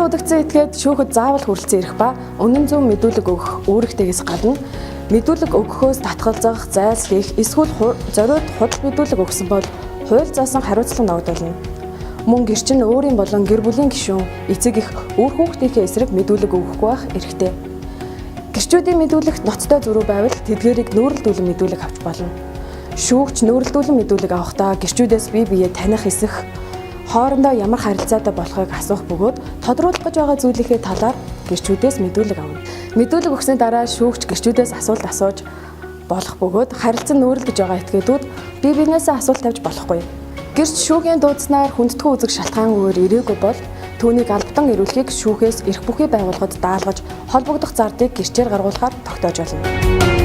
дуудагдсан этгээд шүүхэд заавал хүрэлцэн ирэх ба үнэн зөв мэдүүлэг өгөх үүрэгтэйгээс гадна мэдүүлэг өгөхөөс татгалзах, зайлсхийх, эсвэл зориуд худал мэдүүлэг өгсөн бол хууль заасан хариуцлага ногдуулна. Мөн гэрчин өөрийн болон гэр бүлийн гишүүн, эцэг эх, үр хүүхдийнхээ эсрэг мэдүүлэг өгөхгүй байх эрхтэй. Гэрчүүдийн мэдүүлэгт ноцтой зөрүү байвал тэдгээрийг нүүрэлдүүлэн мэдүүлэг авч болно. Шүүгч нүүрэлдүүлэн мэдүүлэг авахдаа гэрчүүдээс бие биеэ таних эсэх, хоорондоо ямар харилцаатай болохыг асуух бөгөөд тодруулах гэж байгаа зүйлийнхээ талаар гэрчүүдээс мэдүүлэг авна. Мэдүүлэг өгсөний дараа шүүгч гэрчүүдээс асуулт асууж болох бөгөөд харилцан нүүрэлдэж байгаа этгээдүүд бие биенээсээ асуулт тавьж болохгүй. Гэрч шүүхийн дуудснаар хүндэтгэн үзэх шалтгаангүйгээр ирээгүй бол түүнийг албатан ирүүлэхийг шүүхээс эрх бүхий байгууллагад даалгаж холбогдох зардыг гэрчээр гаргуулахаар тогтоож байна.